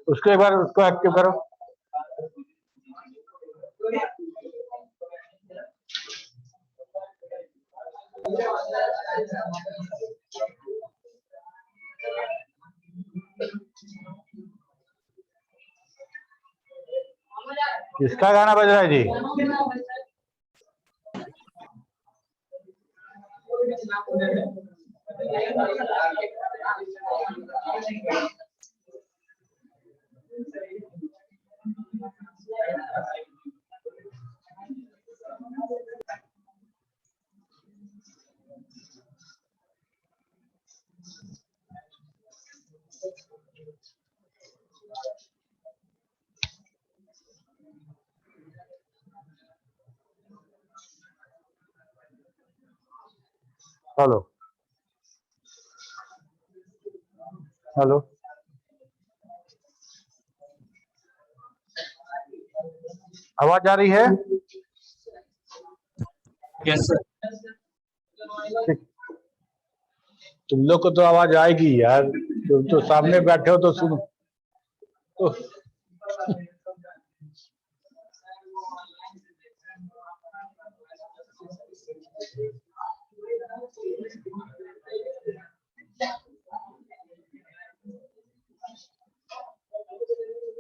उसको एक बार उसको एक्टिव करो। किसका गाना बज रहा है जी? हेलो हेलो, आवाज आ रही है? Yes sir. तुम लोग को तो आवाज आएगी यार, तुम तो सामने बैठे हो तो सुनो तो।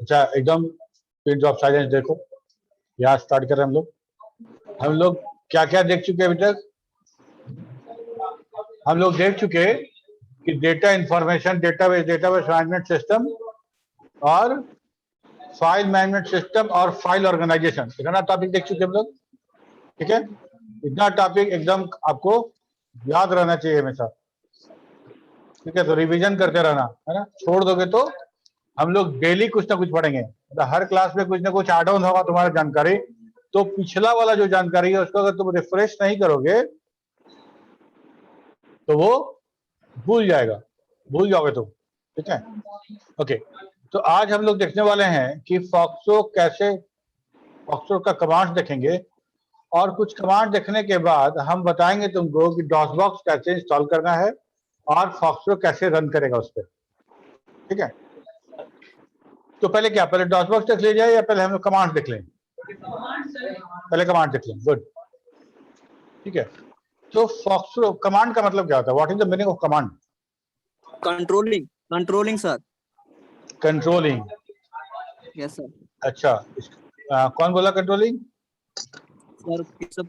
अच्छा, एकदम पिन ऑफ साइलेंस देखो। यहाँ स्टार्ट करें हम लोग क्या क्या देख चुके अभी तक? हम लोग देख चुके कि data information, database management system और फाइल मैनेजमेंट सिस्टम और फाइल ऑर्गेनाइजेशन, इतना टॉपिक देख चुके हम लोग। ठीक है, इतना टॉपिक एकदम आपको याद रहना चाहिए हमेशा। ठीक है, तो रिवीजन करते रहना है ना, छोड़ दोगे तो हम लोग डेली कुछ ना कुछ पढ़ेंगे, मतलब हर क्लास में कुछ ना कुछ ऐड ऑन होगा तुम्हारा जानकारी। तो पिछला वाला जो जानकारी है उसको अगर तुम रिफ्रेश नहीं करोगे तो वो भूल जाओगे तुम। ठीक है, ओके। तो आज हम लोग देखने वाले हैं कि फॉक्सो का कमांड देखेंगे, और कुछ कमांड देखने के बाद हम बताएंगे तुमको कि डॉसबॉक्स कैसे इंस्टॉल करना है और फॉक्सो कैसे रन करेगा उस पर। ठीक है, तो पहले डॉसबॉक्स देख लिया जाए या पहले हम लोग कमांड देख लें? पहले कमांड देख लें, गुड। ठीक है, तो फॉक्सो कमांड का मतलब क्या होता है? What is the meaning of command? Controlling sir. Controlling, yes sir. अच्छा, कौन बोला कंट्रोलिंग? सर सब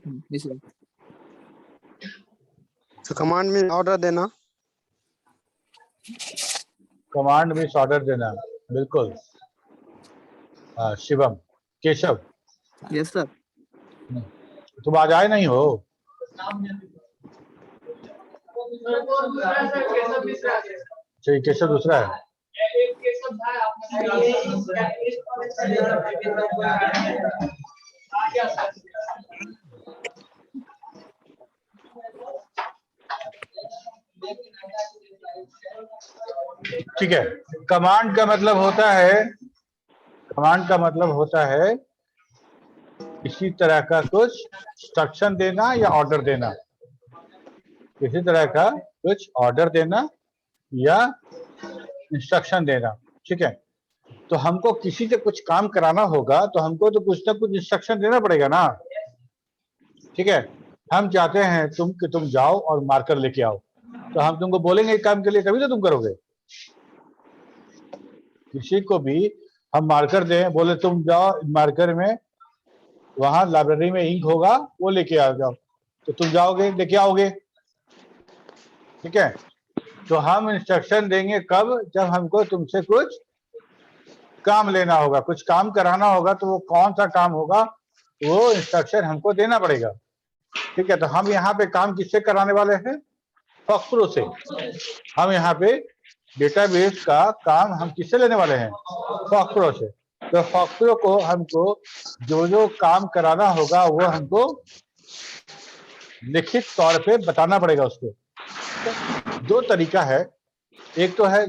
तो कमांड में ऑर्डर देना। कमांड में ऑर्डर देना, बिल्कुल। Shivam, Keshav, yes sir. तुम आज आए नहीं हो? अच्छा, केशव दूसरा है। ठीक है, कमांड का मतलब होता है किसी तरह का कुछ इंस्ट्रक्शन देना या ऑर्डर देना, किसी तरह का कुछ ऑर्डर देना या इंस्ट्रक्शन देना। ठीक है, तो हमको किसी से कुछ काम कराना होगा तो हमको तो कुछ ना कुछ इंस्ट्रक्शन देना पड़ेगा ना। ठीक है, हम चाहते हैं कि तुम जाओ और मार्कर लेके आओ, तो हम तुमको बोलेंगे काम के लिए, तभी तो तुम करोगे। किसी को भी हम मार्कर दें, बोले तुम जाओ मार्कर में, वहां लाइब्रेरी में इंक होगा, वो लेके आ जाओ, तो तुम जाओगे लेके आओगे। ठीक है, तो हम इंस्ट्रक्शन देंगे कब? जब हमको तुमसे कुछ काम लेना होगा, कुछ काम कराना होगा, तो वो कौन सा काम होगा वो इंस्ट्रक्शन हमको देना पड़ेगा। ठीक है, तो हम यहाँ पे काम किससे कराने वाले हैं? फॉक्सो से। हम यहाँ पे डेटाबेस का काम हम किससे लेने वाले हैं? फॉक्सो से। तो फॉक्सो को हमको जो काम कराना होगा वो हमको लिखित तौर पे बताना पड़ेगा उसको। दो तरीका है, एक तो है,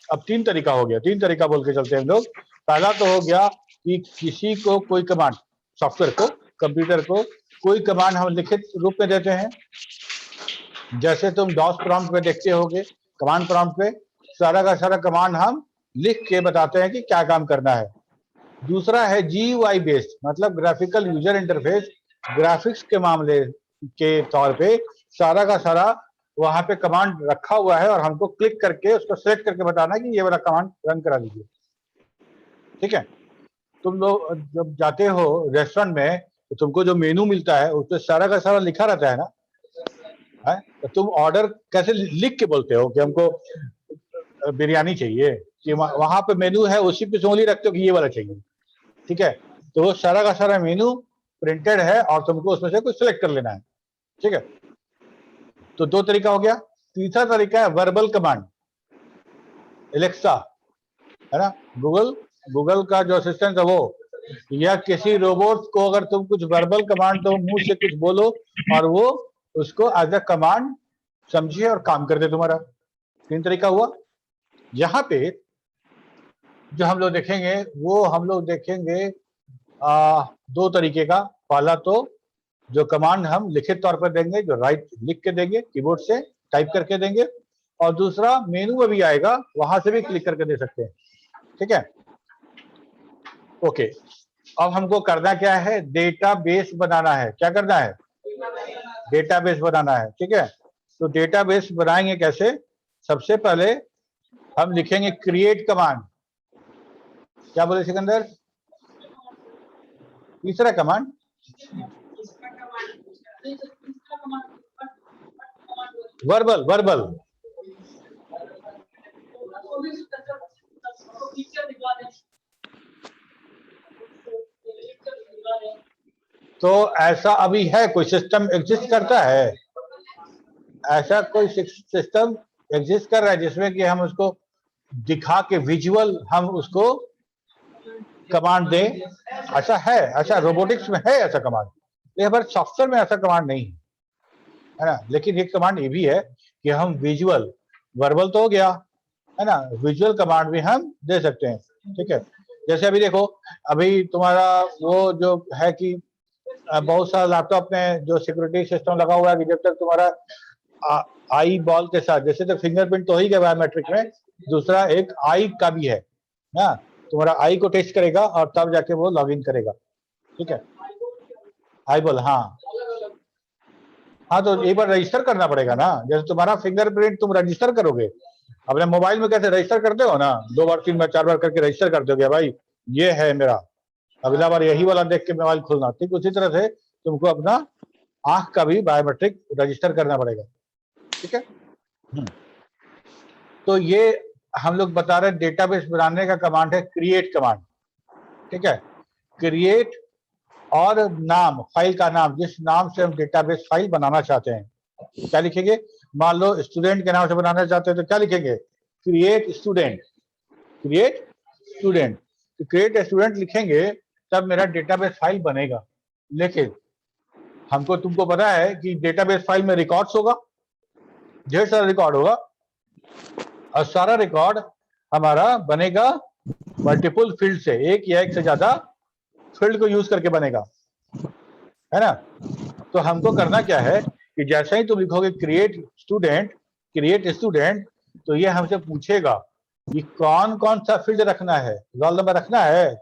अब तीन तरीका हो गया, तीन तरीका बोल के चलते हैं हम लोग। पहला तो हो गया कि किसी को कोई कमांड, सॉफ्टवेयर को, कंप्यूटर को कोई कमांड हम लिखित रूप में देते हैं। जैसे तुम डॉस प्रॉम्प्ट पे देखते होगे, कमांड प्रॉम्प्ट पे सारा का सारा कमांड हम लिख के बताते हैं कि क्या काम करना है। दूसरा है GUI बेस्ड, मतलब ग्राफिकल यूजर इंटरफेस, ग्राफिक्स के मामले के तौर पे सारा का सारा वहां पे कमांड रखा हुआ है और हमको क्लिक करके उसको सेलेक्ट करके बताना है कि ये वाला कमांड रन करा दीजिए। ठीक है, तुम लोग जब जाते हो रेस्टोरेंट में तो तुमको जो मेनू मिलता है उस पर सारा का सारा लिखा रहता है ना, है? तो तुम ऑर्डर कैसे लिख के बोलते हो कि हमको बिरयानी चाहिए, कि वहां पे मेनू है उसी पे उंगली रखते हो कि ये वाला चाहिए। ठीक है, तो वो सारा का सारा मेनू प्रिंटेड है और तुमको उसमें से कुछ सिलेक्ट कर लेना है। ठीक है, तो दो तरीका हो गया। तीसरा तरीका है वर्बल कमांड, एलेक्सा, है ना, गूगल का जो असिस्टेंट है वो, या किसी रोबोट को अगर तुम कुछ वर्बल कमांड तो मुंह से कुछ बोलो और वो उसको एज अ कमांड समझिए और काम कर दे तुम्हारा। तीन तरीका हुआ। यहाँ पे जो हम लोग देखेंगे वो हम लोग देखेंगे दो तरीके का। पहला तो जो कमांड हम लिखित तौर पर देंगे, जो राइट लिख के देंगे कीबोर्ड से टाइप करके देंगे, और दूसरा मेनू में भी आएगा, वहां से भी क्लिक करके दे सकते हैं। ठीक है, ओके। अब हमको करना क्या है, डेटाबेस बनाना है। क्या करना है, डेटाबेस बनाना है। ठीक है, तो डेटाबेस बनाएंगे कैसे, सबसे पहले हम लिखेंगे क्रिएट कमांड। क्या बोले सिकंदर, तीसरा कमांड, वर्बल तो ऐसा अभी है, कोई सिस्टम एग्जिस्ट करता है, ऐसा कोई सिस्टम एग्जिस्ट कर रहा है जिसमें कि हम उसको दिखा के विजुअल हम उसको कमांड दें? ऐसा है, ऐसा रोबोटिक्स में है ऐसा कमांड, लेकिन पर सॉफ्टवेयर में ऐसा कमांड नहीं है ना। लेकिन एक कमांड ये भी है कि हम विजुअल, वर्बल तो हो गया है ना, विजुअल कमांड भी हम दे सकते हैं। ठीक है, जैसे अभी देखो, अभी तुम्हारा वो जो है कि बहुत सारा लैपटॉप में जो सिक्योरिटी सिस्टम लगा हुआ है कि जब तक तुम्हारा आई बॉल के साथ, जैसे तो फिंगरप्रिंट तो ही गया बायोमेट्रिक में, दूसरा एक आई का भी है ना, तुम्हारा आई को टेस्ट करेगा और तब जाके वो लॉगिन करेगा। ठीक है, आई बॉल, हाँ तो एक बार रजिस्टर करना पड़ेगा ना, जैसे तुम्हारा फिंगरप्रिंट तुम रजिस्टर करोगे अपने मोबाइल में, कैसे रजिस्टर करते हो ना, 2 बार 3 बार 4 बार करके रजिस्टर करते हो कि भाई ये है मेरा, अगला बार यही वाला देख के मोबाइल खोलना। ठीक उसी तरह से तुमको अपना आंख का भी बायोमेट्रिक रजिस्टर करना पड़ेगा। ठीक है, तो ये हम लोग बता रहे हैं डेटाबेस बनाने का कमांड है क्रिएट कमांड। ठीक है, क्रिएट और नाम, फाइल का नाम, जिस नाम से हम डेटाबेस फाइल बनाना चाहते हैं, क्या लिखेंगे। मान लो स्टूडेंट के नाम से बनाना चाहते हैं तो क्या लिखेंगे, create student. Create student, create student लिखेंगे तब मेरा डेटाबेस फाइल बनेगा। लेकिन हमको तुमको पता है कि डेटाबेस फाइल में रिकॉर्ड्स होगा, ढेर सारा रिकॉर्ड होगा, और सारा रिकॉर्ड हमारा बनेगा मल्टीपल फील्ड से, एक या एक से ज्यादा फील्ड को यूज करके बनेगा, है ना। तो हमको करना क्या है कि जैसे ही तुम लिखोगे क्रिएट स्टूडेंट, तो ये हमसे पूछेगा कि कौन कौन सा फील्ड रखना है, रोल नंबर रखना है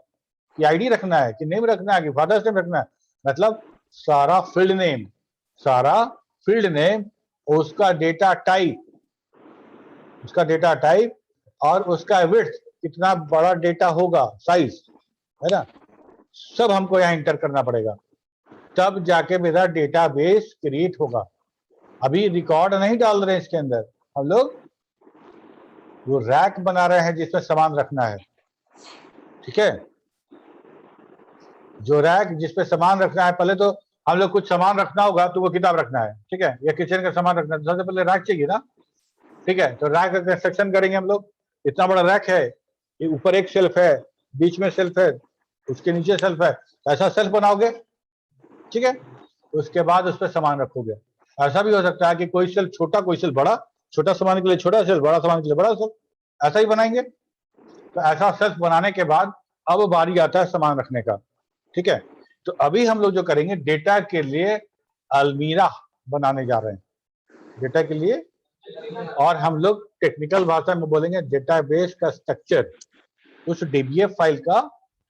कि आईडी रखना है कि नेम रखना है कि फादर्स नेम रखना है, मतलब सारा फील्ड नेम, उसका डेटा टाइप और उसका विड्थ, कितना बड़ा डेटा होगा, साइज, है ना, सब हमको यहाँ इंटर करना पड़ेगा, तब जाके मेरा डेटाबेस क्रिएट होगा। अभी रिकॉर्ड नहीं डाल रहे हैं इसके अंदर, हम लोग वो रैक बना रहे हैं जिसमें सामान रखना है। ठीक है, जो रैक जिसपे सामान रखना है, पहले तो हम लोग कुछ सामान रखना होगा तो वो किताब रखना है, ठीक है, या किचन का सामान रखना है, सबसे पहले रैक चाहिए ना। ठीक है, तो रैक का कंस्ट्रक्शन करेंगे हम लोग। इतना बड़ा रैक है, ये ऊपर एक शेल्फ है, बीच में शेल्फ है, उसके नीचे शेल्फ है, ऐसा शेल्फ बनाओगे। ठीक है, उसके बाद उस पर सामान रखोगे। ऐसा भी हो सकता है कि कोई शेल्फ छोटा कोई शेल्फ बड़ा, छोटा सामान के लिए छोटा शेल्फ, बड़ा सामान के लिए बड़ा शेल्फ, ऐसा ही बनाएंगे। तो ऐसा शेल्फ बनाने के बाद अब बारी आता है सामान रखने का। ठीक है, तो अभी हम लोग जो करेंगे, डेटा के लिए अलमीरा बनाने जा रहे हैं, डेटा के लिए, और हम लोग टेक्निकल भाषा में बोलेंगे डेटाबेस का स्ट्रक्चर, उस डीबीएफ फाइल का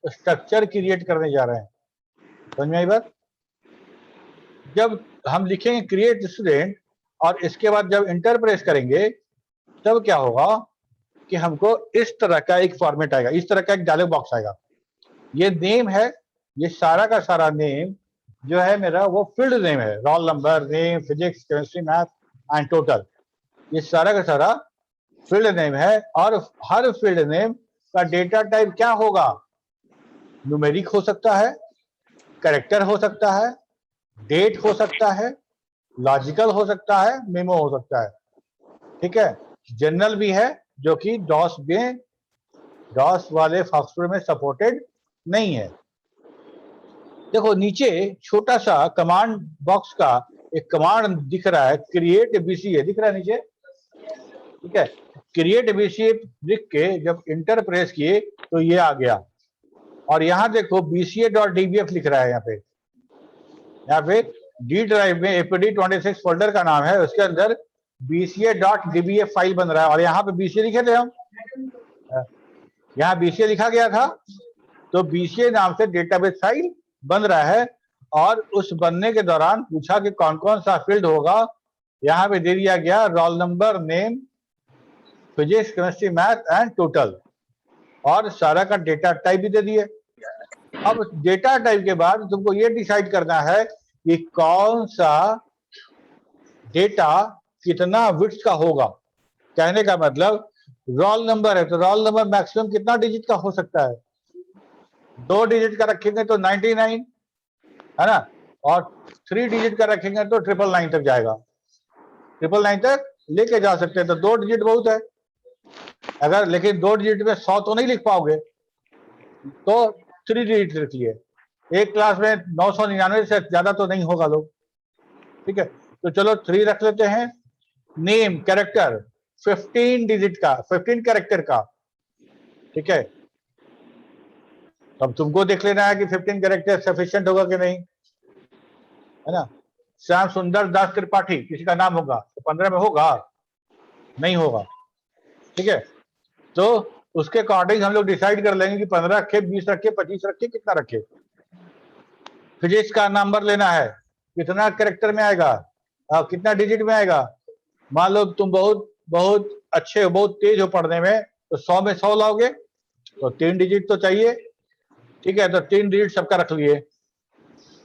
स्ट्रक्चर क्रिएट करने जा रहे हैं। समझ में आई बात? जब हम लिखेंगे क्रिएट स्टूडेंट और इसके बाद जब इंटर प्रेस करेंगे तब क्या होगा कि हमको इस तरह का एक फॉर्मेट आएगा, इस तरह का एक डायलॉग बॉक्स आएगा। ये नेम है, ये सारा का सारा नेम जो है मेरा वो फील्ड नेम है, roll number, name, physics, chemistry, math and total, ये सारा का सारा फील्ड नेम है। और हर फील्ड नेम का डेटा टाइप क्या होगा? न्यूमेरिक हो सकता है, कैरेक्टर हो सकता है, डेट हो सकता है, लॉजिकल हो सकता है, मेमो हो सकता है। ठीक है, जनरल भी है जो कि डॉस वाले सॉफ्टवेयर में सपोर्टेड नहीं है। देखो नीचे छोटा सा कमांड बॉक्स का एक कमांड दिख रहा है, क्रिएट बीसीए दिख रहा है नीचे। ठीक है, क्रिएट बीसीए लिख के जब इंटर प्रेस किए तो ये आ गया। और यहाँ देखो bca.dbf लिख रहा है, यहाँ पे डी ड्राइव में apd26 फोल्डर का नाम है, उसके अंदर bca.dbf फाइल बन रहा है। और यहाँ पे bca लिखे थे हम, यहाँ bca लिखा गया था, तो bca नाम से डेटाबेस फाइल बन रहा है। और उस बनने के दौरान पूछा कि कौन कौन सा फील्ड होगा, यहाँ पे दे दिया गया roll number, name, physics, chemistry, math and total, और सारा का डेटा टाइप भी दे दिए। अब डेटा टाइप के बाद तुमको ये डिसाइड करना है कि कौन सा डेटा कितना विड्थ का होगा। कहने का मतलब रोल नंबर है तो रोल नंबर मैक्सिमम कितना डिजिट का हो सकता है? 2 डिजिट का रखेंगे तो 99 है ना, और 3 डिजिट का रखेंगे तो 999 तक जाएगा, 999 तक लेके जा सकते हैं। तो 2 डिजिट बहुत है, अगर लेकिन 2 डिजिट में 100 तो नहीं लिख पाओगे, तो 3 डिजिट लिखिए। एक क्लास में 999 से ज्यादा तो नहीं होगा लोग। ठीक है, तो चलो 3 रख लेते हैं। नेम, कैरेक्टर 15 डिजिट का, 15 कैरेक्टर का। ठीक है, अब तुमको देख लेना है कि 15 कैरेक्टर सफिशिएंट होगा कि नहीं, है ना। श्याम सुंदर दास त्रिपाठी किसी का नाम होगा तो 15 में होगा, नहीं होगा। ठीक है, तो उसके अकॉर्डिंग हम लोग डिसाइड कर लेंगे कि 15 रखे, 20 रखे, 25 रखे, कितना रखे। फिजिक्स का नंबर लेना है, कितना कैरेक्टर में आएगा, कितना डिजिट में आएगा। मान लो तुम बहुत अच्छे हो, बहुत तेज हो पढ़ने में, तो 100 में 100 लाओगे तो 3 डिजिट तो चाहिए। ठीक है, तो 3 डिजिट सबका रख लिए।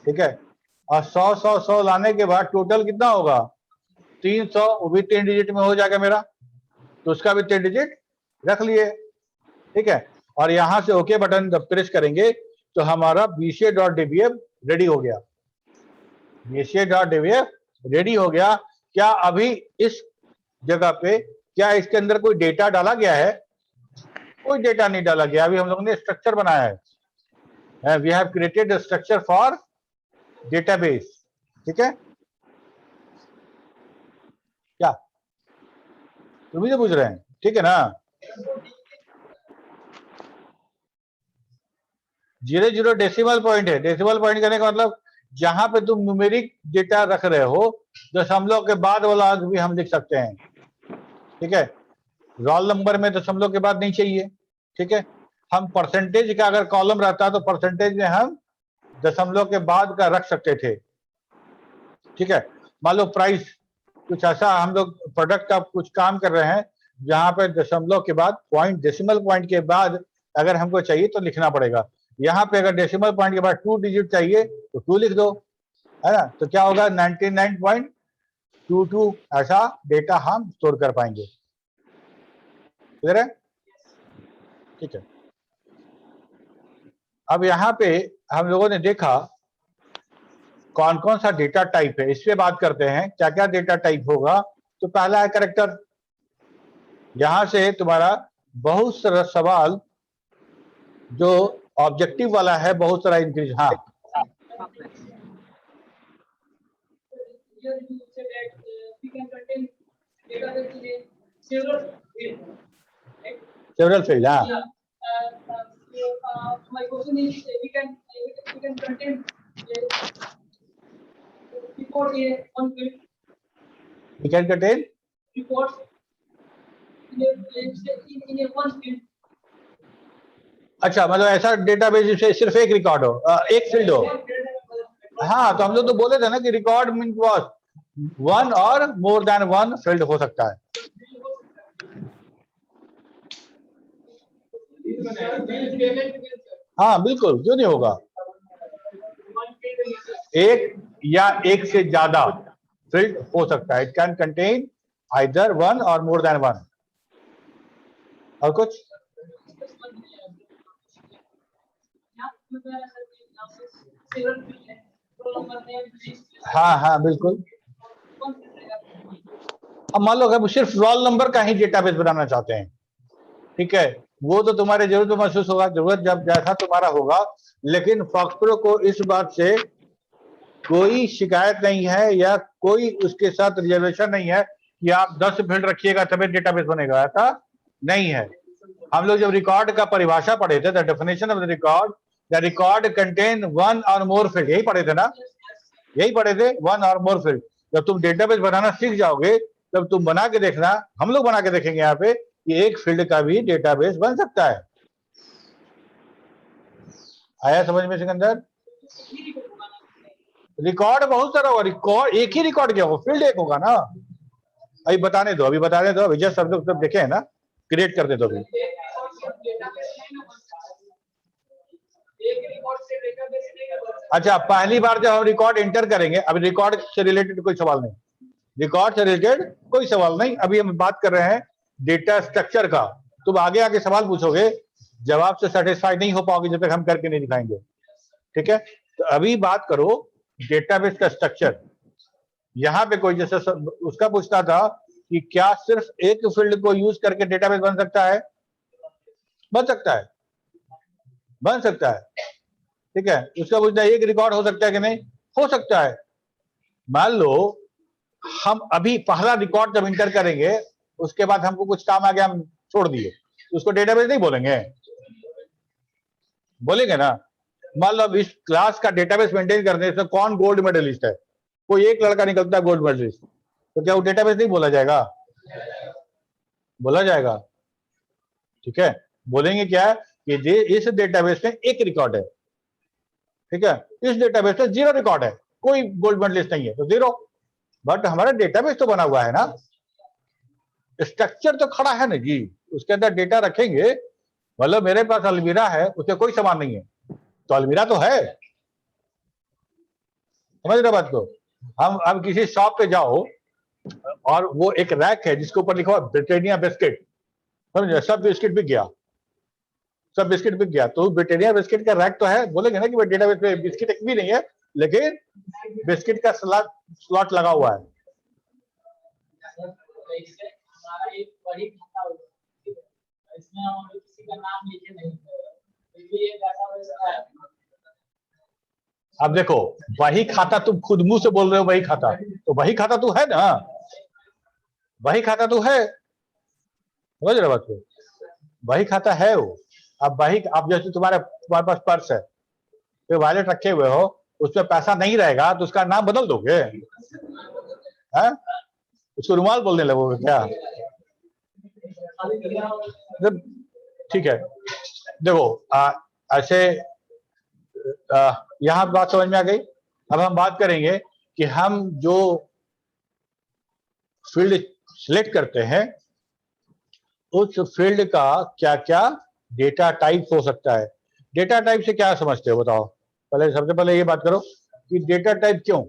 ठीक है, और 100 लाने के बाद टोटल कितना होगा? 300, वो भी 3 डिजिट में हो जाएगा मेरा, तो उसका भी 3 डिजिट रख लिए। ठीक है, और यहां से ओके बटन जब प्रेस करेंगे तो हमारा bca.dbf रेडी हो गया। bca.dbf रेडी हो गया। क्या अभी इस जगह पे क्या इसके अंदर कोई डेटा डाला गया है? कोई डेटा नहीं डाला गया। अभी हम लोगों ने स्ट्रक्चर बनाया है, we have created a structure for database. ठीक है, क्या तुम ही तो पूछ रहे हैं? ठीक है ना। 00 डेसिमल पॉइंट है। डेसिमल पॉइंट करने का मतलब जहां पे तुम न्यूमेरिक डेटा रख रहे हो, दशमलव के बाद वाला अंक भी हम लिख सकते हैं। ठीक है, रोल नंबर में दशमलव के बाद नहीं चाहिए। ठीक है, हम परसेंटेज का अगर कॉलम रहता तो परसेंटेज में हम दशमलव के बाद का रख सकते थे। ठीक है, मान लो प्राइस, कुछ ऐसा हम लोग प्रोडक्ट का कुछ काम कर रहे हैं जहां पे दशमलव के बाद पॉइंट, डेसिमल पॉइंट के बाद अगर हमको चाहिए तो लिखना पड़ेगा। यहाँ पे अगर डेसिमल पॉइंट के बाद 2 डिजिट चाहिए तो 2 लिख दो, है ना। तो क्या होगा? 99.22 ऐसा डेटा हम स्टोर कर पाएंगे। क्लियर है? ठीक है, अब यहाँ पे हम लोगों ने देखा कौन कौन सा डेटा टाइप है, इस पे बात करते हैं। क्या क्या डेटा टाइप होगा? तो पहला है कैरेक्टर। यहां से तुम्हारा बहुत सारा सवाल जो ऑब्जेक्टिव वाला है, बहुत सारा इंक्रीज। हाँ, सेवरल फील्ड। हाँ, my question is we can contain report on field, we can contain reports in a one field. अच्छा, मतलब ऐसा डेटाबेस जिससे सिर्फ एक रिकॉर्ड हो, एक फील्ड हो। हाँ, तो हम लोग तो बोले थे ना कि रिकॉर्ड मीन वॉट, वन और मोर देन वन फील्ड हो सकता है। हाँ बिल्कुल, क्यों नहीं होगा, एक या एक से ज्यादा फील्ड हो सकता है। It can contain either one और मोर देन वन। और कुछ? हाँ हाँ बिल्कुल। अब मान लो हम सिर्फ रोल नंबर का ही डेटाबेस बनाना चाहते हैं, ठीक है, वो तो तुम्हारे जरूरत महसूस होगा, जरूरत जब जैसा तुम्हारा होगा। लेकिन फॉक्सप्रो को इस बात से कोई शिकायत नहीं है या कोई उसके साथ रिजर्वेशन नहीं है कि आप 10 फील्ड रखिएगा तभी डेटाबेस बनेगा, ऐसा नहीं है। हम लोग जब रिकॉर्ड का परिभाषा पढ़े थे, the definition of the record contain one और मोर फील्ड, यही पढ़े थे ना, यही पढ़े थे, वन और मोर फील्ड। जब तुम डेटाबेस बनाना सीख जाओगे तब तुम बना के देखना, हम लोग बना के देखेंगे यहाँ पे कि एक फील्ड का भी डेटाबेस बन सकता है। आया समझ में सिकंदर? रिकॉर्ड बहुत सारा होगा, रिकॉर्ड एक ही रिकॉर्ड क्या होगा, फील्ड एक होगा ना। अभी बताने दो, अभी जस्ट सब लोग देखे है ना, क्रिएट कर दे दो अभी। अच्छा, पहली बार जब हम रिकॉर्ड एंटर करेंगे, अभी रिकॉर्ड से रिलेटेड कोई सवाल नहीं, रिकॉर्ड से रिलेटेड कोई सवाल नहीं, अभी हम बात कर रहे हैं डेटा स्ट्रक्चर का। तुम आगे आगे सवाल पूछोगे, जवाब से सेटिस्फाई नहीं हो पाओगे जब तक हम करके नहीं दिखाएंगे, ठीक है। तो अभी बात करो डेटाबेस का स्ट्रक्चर। यहाँ पे कोई जैसे उसका पूछता था कि क्या सिर्फ एक फील्ड को यूज करके डेटाबेस बन सकता है? बन सकता है, बन सकता है, ठीक है। उसका पूछना एक रिकॉर्ड हो सकता है कि नहीं, हो सकता है। मान लो हम अभी पहला रिकॉर्ड जब इंटर करेंगे, उसके बाद हमको कुछ काम आ गया, हम छोड़ दिए, तो उसको डेटाबेस नहीं बोलेंगे, बोलेंगे ना। मान लो इस क्लास का डेटाबेस मेंटेन करने से कौन गोल्ड मेडलिस्ट है, कोई एक लड़का निकलता है गोल्ड मेडलिस्ट, तो क्या वो डेटाबेस नहीं बोला जाएगा? बोला जाएगा, ठीक है। बोलेंगे क्या कि इस डेटाबेस में एक रिकॉर्ड है, ठीक है, इस डेटाबेस में 0 रिकॉर्ड है, कोई गोल्ड मेडलिस्ट नहीं है, तो 0। बट हमारा डेटाबेस तो बना हुआ है ना, स्ट्रक्चर तो खड़ा है ना जी, उसके अंदर डेटा रखेंगे। मतलब मेरे पास अलमीरा है, उसमें कोई सामान नहीं है, तो अलमीरा तो है, समझ रहे बात को। हम अब किसी शॉप पे जाओ और वो एक रैक है जिसके ऊपर लिखा हुआ ब्रिटानिया बिस्किट, समझे, सब बिस्किट बिक गया, सब बिस्किट बिक गया, तो ब्रिटानिया बिस्किट का रैक तो है, बोलेंगे ना कि डेटाबेस में बिस्किट एक भी नहीं है, लेकिन बिस्किट का स्लॉट लगा हुआ है। हमारा एक बड़ी खाता होगा, इसमें हम किसी का नाम लिखे नहीं, ये डेटाबेस है। अब देखो, वही खाता तुम खुद मुंह से बोल रहे हो, वही खाता, तो वही खाता तू है ना, वही खाता तू है, समझ रहे बात को, वही खाता है वो। अब वही, अब जैसे तुम्हारे पास पर्स है, तो वॉलेट रखे हुए हो, उसमें पैसा नहीं रहेगा, तो उसका नाम बदल दोगे है? उसको रुमाल बोलने लगोगे क्या? ठीक है, देखो ऐसे यहां बात समझ में आ गई। अब हम बात करेंगे कि हम जो फील्ड सिलेक्ट करते हैं, उस फील्ड का क्या क्या डेटा टाइप हो सकता है। डेटा टाइप से क्या समझते हो बताओ, पहले सबसे पहले ये बात करो कि डेटा टाइप क्यों?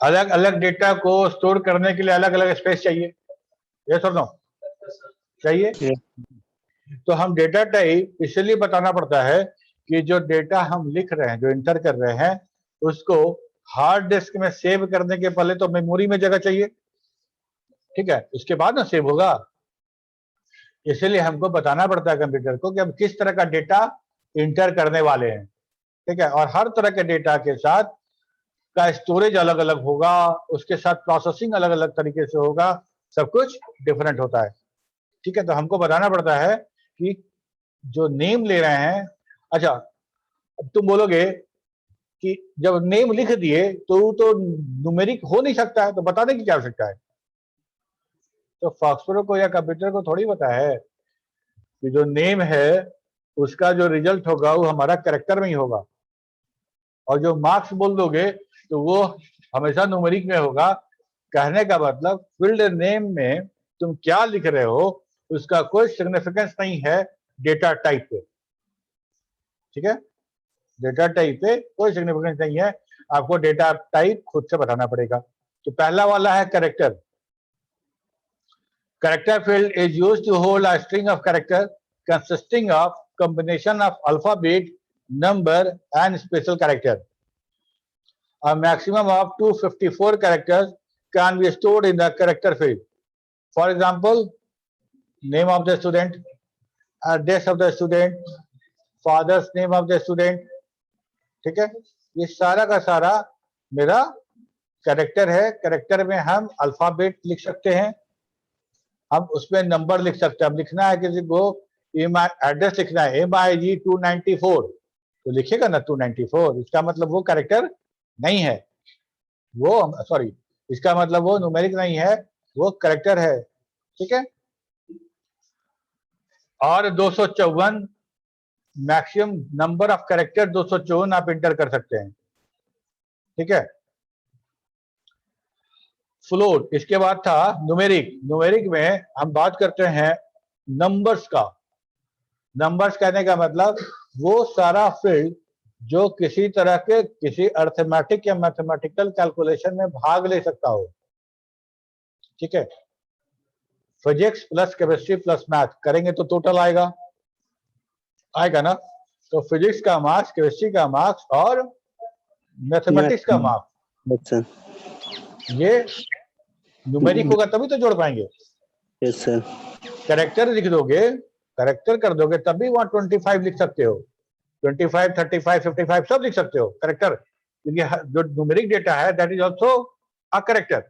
अलग अलग डेटा को स्टोर करने के लिए अलग अलग स्पेस चाहिए, यस और नो? चाहिए। तो हम डेटा टाइप इसलिए बताना पड़ता है कि जो डेटा हम लिख रहे हैं, जो इंटर कर रहे हैं, उसको हार्ड डिस्क में सेव करने के पहले तो मेमोरी में जगह चाहिए, ठीक है, उसके बाद ना सेव होगा। इसलिए हमको बताना पड़ता है कंप्यूटर को कि हम किस तरह का डेटा इंटर करने वाले हैं, ठीक है। और हर तरह के डेटा के साथ का स्टोरेज अलग अलग होगा, उसके साथ प्रोसेसिंग अलग अलग तरीके से होगा, सब कुछ डिफरेंट होता है, ठीक है। तो हमको बताना पड़ता है कि जो नेम ले रहे हैं, अच्छा अब तुम बोलोगे कि जब नेम लिख दिए तो न्यूमेरिक हो नहीं सकता है, तो बताने की क्या आवश्यकता है? तो फॉक्सट्रॉट को या कंप्यूटर को थोड़ी पता है कि जो नेम है उसका जो रिजल्ट होगा वो हमारा कैरेक्टर में ही होगा, और जो मार्क्स बोल दोगे तो वो हमेशा न्यूमेरिक में होगा। कहने का मतलब फील्ड नेम में तुम क्या लिख रहे हो उसका कोई सिग्निफिकेंस नहीं है डेटा टाइप पे, ठीक है? डेटा टाइप पे कोई सिग्निफिकेंस नहीं है, आपको डेटा टाइप खुद से बताना पड़ेगा। तो पहला वाला है character. Character field is used to hold a string of character consisting of combination of alphabet, number, and special character. A maximum of 254 characters can be stored in the character field. For example, name of the student, address of the student, father's name of the student, ठीक है? ये सारा का सारा मेरा character है। Character में हम अल्फाबेट लिख सकते हैं, हम उसमें नंबर लिख सकते हैं। अब लिखना है किसी को एड्रेस लिखना है MIG 294 तो लिखेगा ना 294, इसका मतलब वो कैरेक्टर नहीं है, वो सॉरी इसका मतलब वो न्यूमेरिक नहीं है, वो कैरेक्टर है, ठीक है? और 254 मैक्सिमम नंबर ऑफ कैरेक्टर 254 आप इंटर कर सकते हैं, ठीक है? फ्लोट, इसके बाद था न्यूमेरिक। न्यूमेरिक में हम बात करते हैं नंबर्स का। नंबर्स कहने का मतलब वो सारा फील्ड जो किसी तरह के किसी अर्थमेटिक या मैथमेटिकल कैलकुलेशन में भाग ले सकता हो, ठीक है? Physics plus chemistry plus math करेंगे तो टोटल आएगा ना? तो फिजिक्स का मार्क्स, केमिस्ट्री का मार्क्स और मैथमेटिक्स का मार्क्स, ये न्यूमेरिक होगा तभी तो जोड़ पाएंगे। Yes sir. कैरेक्टर लिख दोगे, कैरेक्टर कर दोगे तब भी 125 लिख सकते हो, 25, 35, 55 सब लिख सकते हो कैरेक्टर, क्योंकि जो न्यूमेरिक डेटा है that is also a character.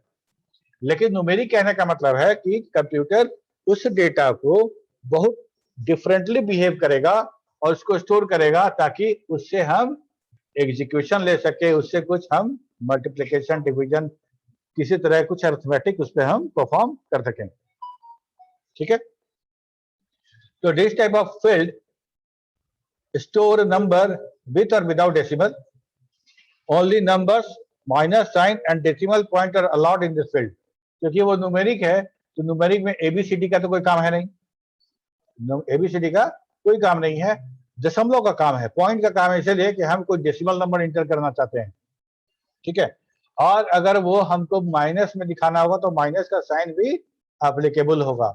लेकिन न्यूमेरिक कहने का मतलब है कि कंप्यूटर उस डेटा को बहुत डिफरेंटली बिहेव करेगा और उसको स्टोर करेगा ताकि उससे हम एग्जीक्यूशन ले सके, उससे कुछ हम मल्टीप्लिकेशन, डिवीजन, किसी तरह कुछ अर्थमेटिक उस पर हम परफॉर्म कर सकें, ठीक है? तो this type of field store number with और without decimal, only numbers, minus sign and decimal point are allowed in this field. क्योंकि वो न्यूमेरिक है तो न्यूमेरिक में एबीसीडी का तो कोई काम है नहीं, एबीसीडी का कोई काम नहीं है, दशमलव का काम है, पॉइंट का काम है, इसलिए कि हम कोई डेसिमल नंबर इंटर करना चाहते हैं, ठीक है? और अगर वो हमको माइनस में दिखाना होगा तो माइनस का साइन भी एप्लीकेबल होगा।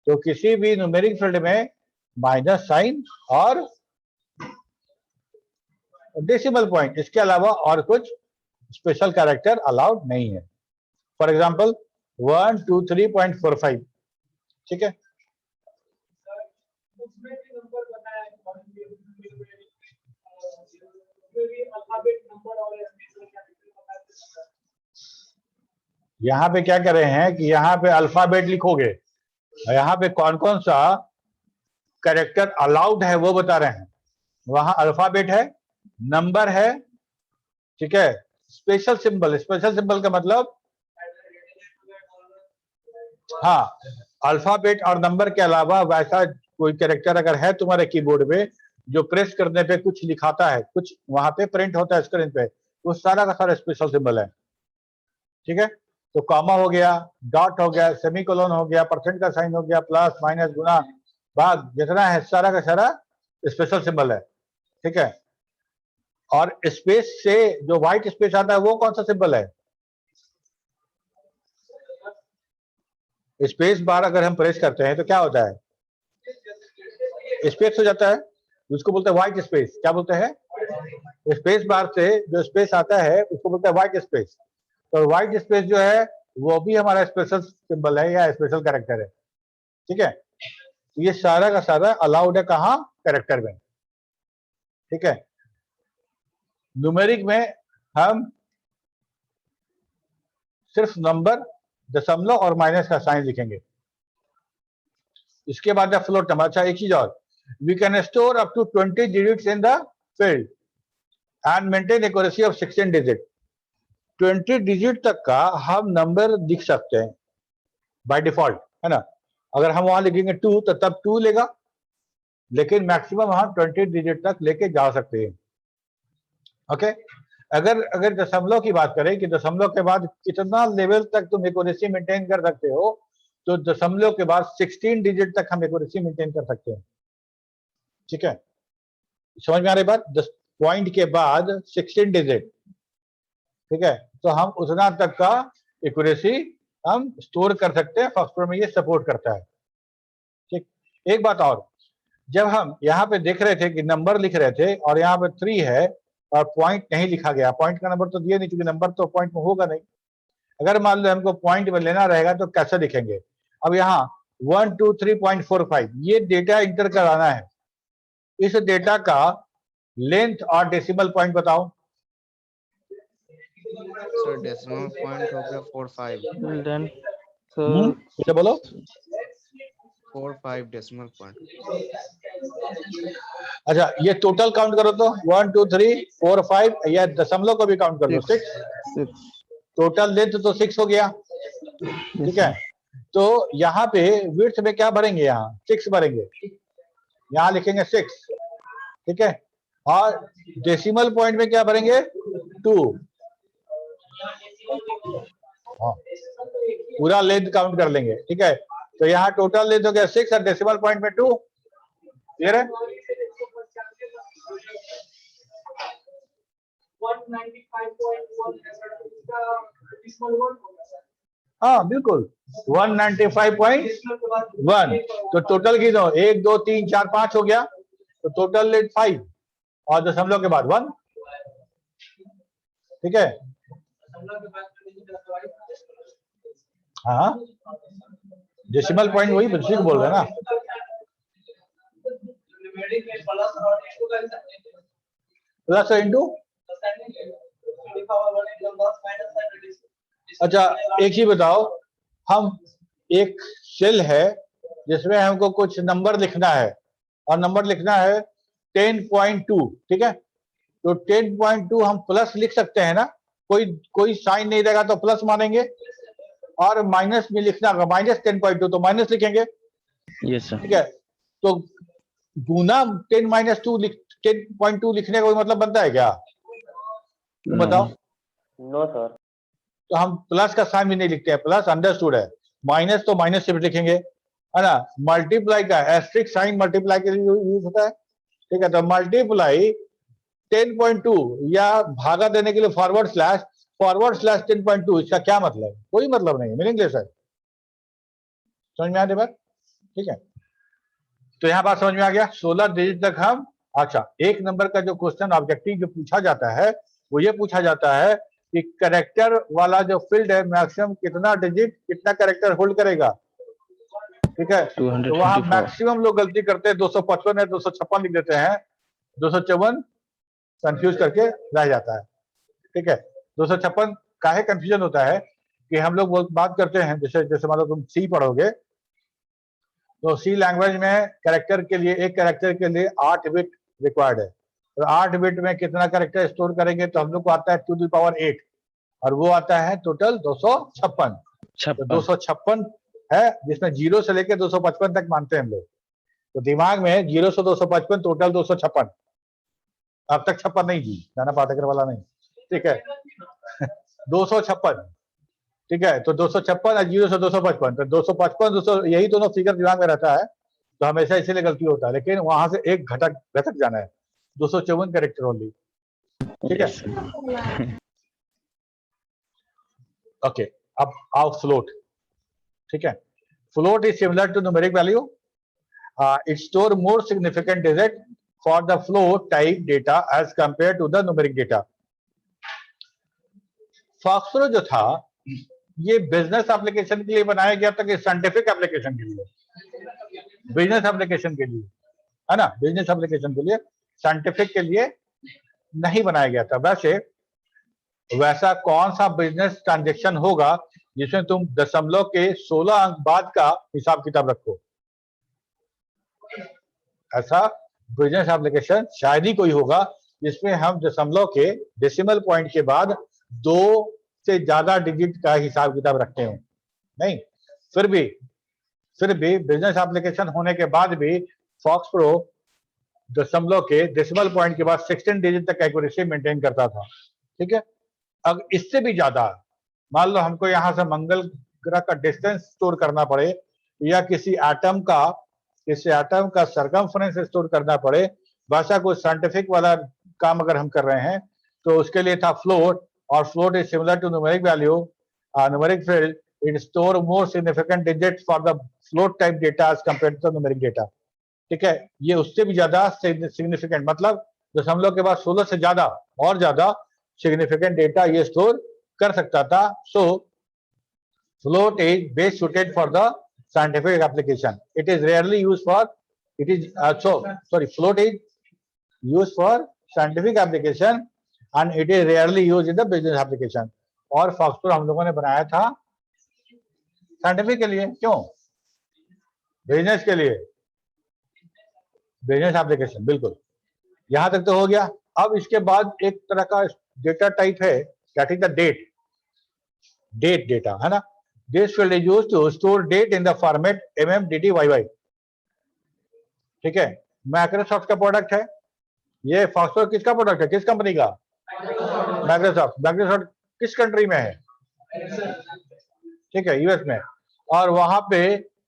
तो किसी भी न्यूमेरिक फील्ड में माइनस साइन और डेसिमल पॉइंट, इसके अलावा और कुछ स्पेशल कैरेक्टर अलाउड नहीं है। फॉर एग्जांपल 123.45, ठीक है? उसमें भी नंबर बताया है, उसमें भी अल्फाबेट नंबर और स्पेशल कैरेक्टर बताया है। यहाँ पे क्या कर रहे हैं कि यहाँ पे अल्फाबेट लिखोगे, यहाँ पे कौन कौन सा कैरेक्टर अलाउड है वो बता रहे हैं। वहां अल्फाबेट है, नंबर है, ठीक है? स्पेशल सिंबल, स्पेशल सिंबल का मतलब हाँ, अल्फाबेट और नंबर के अलावा वैसा कोई कैरेक्टर अगर है तुम्हारे कीबोर्ड पे जो प्रेस करने पे कुछ लिखाता है, कुछ वहां पे प्रिंट होता है स्क्रीन पे, वो सारा का सारा स्पेशल सिंबल है, ठीक है? तो कॉमा हो गया, डॉट हो गया, सेमीकोलन हो गया, परसेंट का साइन हो गया, प्लस माइनस गुना भाग, जितना है सारा का सारा स्पेशल सिंबल है, ठीक है? और स्पेस से जो व्हाइट स्पेस आता है वो कौन सा सिंबल है? स्पेस बार अगर हम प्रेस करते हैं तो क्या होता है? स्पेस हो जाता है, उसको बोलते हैं व्हाइट स्पेस। क्या बोलते हैं? स्पेस बार से जो स्पेस आता है उसको बोलते हैं व्हाइट स्पेस। तो व्हाइट स्पेस जो है वो भी हमारा स्पेशल सिंबल है या स्पेशल कैरेक्टर है, ठीक है? तो ये सारा का सारा अलाउड है कहाँ? कैरेक्टर में, ठीक है? न्यूमेरिक में हम सिर्फ नंबर, दशमलव और माइनस का साइन लिखेंगे। इसके बाद फ्लोट नंबर। अच्छा, एक चीज और, we can store up to 20 digits in the field. And maintain accuracy of 16 digit. 20 digit तक का हम नंबर लिख सकते हैं बाय डिफॉल्ट, है ना। अगर हम वहां लिखेंगे 2 तो तब 2 लेगा, लेकिन मैक्सिमम हम 20 डिजिट तक लेके जा सकते हैं। ओके, अगर दशमलव की बात करें कि दशमलव के बाद कितना लेवल तक तुम एक्यूरेसी मेंटेन कर सकते हो, तो दशमलव के बाद 16 डिजिट तक हम एक्यूरेसी मेंटेन कर सकते हैं। ठीक है, समझ में आ रही बात? 10 पॉइंट के बाद 16 डिजिट, ठीक है, तो हम उतना तक का एक्यूरेसी हम स्टोर कर सकते हैं। फॉक्सट्रॉट में ये सपोर्ट करता है। ठीक, एक बात और, जब हम यहाँ पे देख रहे थे कि नंबर लिख रहे थे और यहाँ पे 3 है और पॉइंट नहीं लिखा गया, पॉइंट का नंबर तो दिया नहीं, क्योंकि नंबर तो पॉइंट में होगा नहीं। अगर मान लो हमको पॉइंट में लेना रहेगा तो कैसे लिखेंगे? अब यहाँ 123.45 ये डेटा इंटर कराना है। इस डेटा का लेंथ और डेसिमल पॉइंट बताओ। सर डेसिमल पॉइंट हो गया 45। Then क्या बोलो? 45 डेसिमल पॉइंट। अच्छा, ये टोटल काउंट करो तो 1 2 3 4 5, या दशमलव को भी काउंट कर लो 6। टोटल लेंथ तो 6 हो गया। ठीक है, तो यहाँ पे विड्थ में क्या भरेंगे? यहाँ 6 भरेंगे, यहाँ लिखेंगे 6। ठीक है, और डेसिमल पॉइंट में क्या भरेंगे? 2। हाँ, पूरा लेंथ काउंट कर लेंगे। ठीक है, तो यहाँ टोटल लेंथ हो गया 6 और डेसिमल पॉइंट में 2। क्लियर है? 195.1 हाँ बिल्कुल, 195.1। तो टोटल की दो 1 2 3 4 5 हो गया, तो टोटल लेंथ 5 और दशमलव के बाद 1। ठीक है, हाँ, डेसिमल पॉइंट वही बच्चे को बोल रहे हैं ना, प्लस इंटू। अच्छा, एक ही बताओ, हम एक सेल है जिसमें हमको कुछ नंबर लिखना है और नंबर लिखना है 10.2। ठीक है, तो 10.2 हम प्लस लिख सकते हैं ना, कोई साइन नहीं रहेगा तो प्लस मानेंगे, और माइनस भी लिखना होगा, माइनस 10.2 तो माइनस लिखेंगे। yes sir. ठीक है, तो गुना 10-2 10.2 लिखने का कोई मतलब बनता है क्या? तुम बताओ। No sir. तो हम प्लस का साइन भी नहीं लिखते हैं, प्लस अंडरस्टूड है, माइनस तो माइनस से भी लिखेंगे, है ना। मल्टीप्लाई का एस्ट्रिक साइन मल्टीप्लाई के लिए यूज होता है। ठीक है, तो मल्टीप्लाई 10.2 या भागा देने के लिए फॉरवर्ड स्लैश 10.2, इसका क्या मतलब? कोई मतलब नहीं, मीनिंगलेस है। समझ में आ रही बात? ठीक है, तो यहाँ बात समझ में आ गया। 16 डिजिट तक हम, अच्छा, एक नंबर का जो क्वेश्चन ऑब्जेक्टिव जो पूछा जाता है वो ये पूछा जाता है कि कैरेक्टर वाला जो फील्ड है मैक्सिमम कितना डिजिट कितना कैरेक्टर होल्ड करेगा। ठीक है, तो वहां मैक्सिमम लोग गलती करते हैं, 255 है 256 लिख देते हैं, 254 कंफ्यूज करके रह जाता है। ठीक है, 256 काहे कंफ्यूजन होता है कि हम लोग बात करते हैं, जैसे मान लो तुम सी पढ़ोगे, तो सी लैंग्वेज में कैरेक्टर के लिए, एक कैरेक्टर के लिए 8 बिट रिक्वायर्ड है, तो 8 बिट में कितना कैरेक्टर स्टोर करेंगे? तो हम लोग को आता है 2 to the power 8, और वो आता है टोटल 256। तो 256 है, जिसमें 0 से लेकर 255 तक मानते हैं हम लोग। तो दिमाग में 0 से 255 टोटल 256। अब तक 56 नहीं जी, नाना पाटेकर वाला नहीं। ठीक है 256। ठीक है, तो 256 और 0 से 255, तो 255 200, यही दोनों फिगर दिमाग में रहता है, तो हमेशा इसीलिए गलती होता है। लेकिन वहां से एक घटक जाना है, 254 कैरेक्टर ओनली। ठीक है, ओके, अब आओ फ्लोट। ठीक है, float is similar to numeric value, it store more significant digit for the float type data as compare to the numeric data. फॉक्सट्रॉट जो था ये बिजनेस एप्लीकेशन के लिए बनाया गया था कि साइंटिफिक एप्लीकेशन के लिए? बिजनेस एप्लीकेशन के लिए, है ना, बिजनेस एप्लीकेशन के लिए, साइंटिफिक के लिए नहीं बनाया गया था। वैसा कौन सा बिजनेस ट्रांजैक्शन होगा जिसमें तुम दशमलव के 16 अंक बाद का हिसाब किताब रखो? ऐसा बिजनेस एप्लीकेशन शायद ही कोई होगा जिसमें हम दशमलव के डेसिमल पॉइंट के बाद 2 से ज्यादा डिजिट का हिसाब किताब रखते हो। नहीं, फिर भी बिजनेस एप्लीकेशन होने के बाद भी फॉक्स प्रो दशमलव के डेसिमल पॉइंट के बाद 16 डिजिट तक एक्यूरेसी मेंटेन करता था। ठीक है, अब इससे भी ज्यादा मान लो हमको यहाँ से मंगल ग्रह का डिस्टेंस स्टोर करना पड़े या किसी एटम का सर्कमफ्रेंस स्टोर करना पड़े, वैसा कोई साइंटिफिक वाला काम अगर हम कर रहे हैं तो उसके लिए था फ्लोट, और float is similar to numeric value, numeric field, it store more significant digit for the float type data as compared to numeric data. ठीक है, ये उससे भी ज्यादा सिग्निफिकेंट, मतलब दशमलव के बाद 16 से ज्यादा और ज्यादा सिग्निफिकेंट डेटा ये स्टोर कर सकता था। So float is best suited for the scientific application. It is rarely used for float is used for scientific application and it is rarely used in the business application. और fox pro हम लोगों ने बनाया था scientific के लिए, क्यों? Business के लिए, बिजनेस एप्लीकेशन। बिल्कुल, यहां तक तो हो गया। अब इसके बाद एक तरह का डेटा टाइप है, that is the date data, है ना। This field is used to store date in the format MMDDYY। ठीक है, माइक्रोसॉफ्ट का प्रोडक्ट है ये। फॉक्स प्रो किसका प्रोडक्ट है, किस कंपनी का? माइक्रोसॉफ्ट। माइक्रोसॉफ्ट किस कंट्री में है? ठीक है, यूएस में। और वहां पे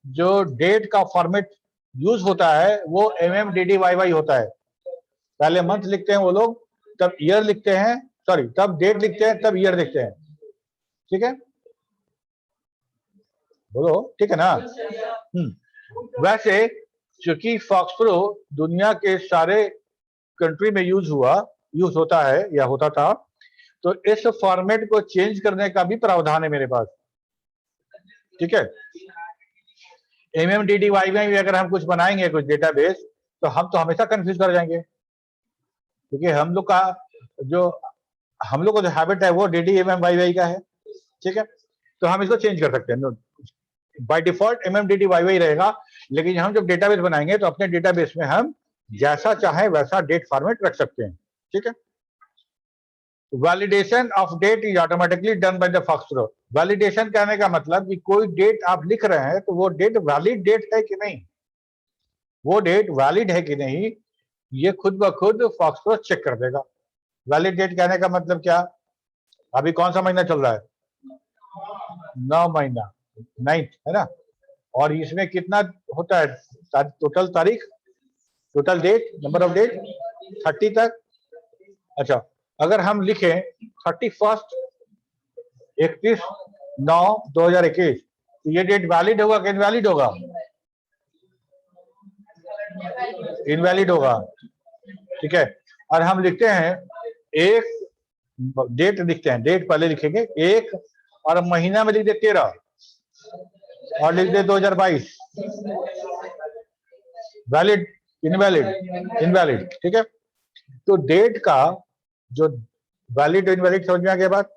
जो डेट का फॉर्मेट यूज होता है वो MMDDYY होता है। पहले मंथ लिखते हैं वो लोग, तब ईयर लिखते हैं, सॉरी तब डेट लिखते हैं, तब ईयर लिखते हैं। ठीक है, बोलो ठीक है ना। वैसे चूंकि फॉक्स प्रो दुनिया के सारे कंट्री में यूज होता है या होता था, तो इस फॉर्मेट को चेंज करने का भी प्रावधान है मेरे पास। ठीक है, MMDDYY में अगर हम कुछ बनाएंगे कुछ डेटाबेस, तो हम तो हमेशा कंफ्यूज कर जाएंगे, क्योंकि हम लोग का जो हैबिट है वो DDMMYY का है। ठीक है, तो हम इसको चेंज कर सकते हैं। बाय डिफॉल्ट MMDDYY रहेगा, लेकिन हम जब डेटाबेस बनाएंगे तो अपने डेटाबेस में हम जैसा चाहे वैसा डेट फॉर्मेट रख सकते हैं। ठीक है, validation of date is automatically done by the FoxPro. Validation कहने का मतलब कि कोई डेट आप लिख रहे हैं तो वो डेट वैलिड डेट है कि नहीं, वो डेट वैलिड है कि नहीं, ये खुद ब खुद फॉक्स प्रो चेक कर देगा। वैलिड डेट कहने का मतलब क्या? अभी कौन सा महीना चल रहा है? 9 महीना, 9th है ना। और इसमें कितना होता है टोटल तारीख, total date, number of date 30 तक। अच्छा, अगर हम लिखें 31 9/2021, तो ये डेट वैलिड होगा कि इनवैलिड होगा? इनवैलिड होगा। ठीक है, और हम लिखते हैं एक डेट, लिखते हैं डेट पहले लिखेंगे 1 और महीना में लिख दे 13 और लिख दे 2022, वैलिड इनवैलिड। ठीक है, तो डेट का जो वैलिड इनवैलिड समझ में आ गया बात।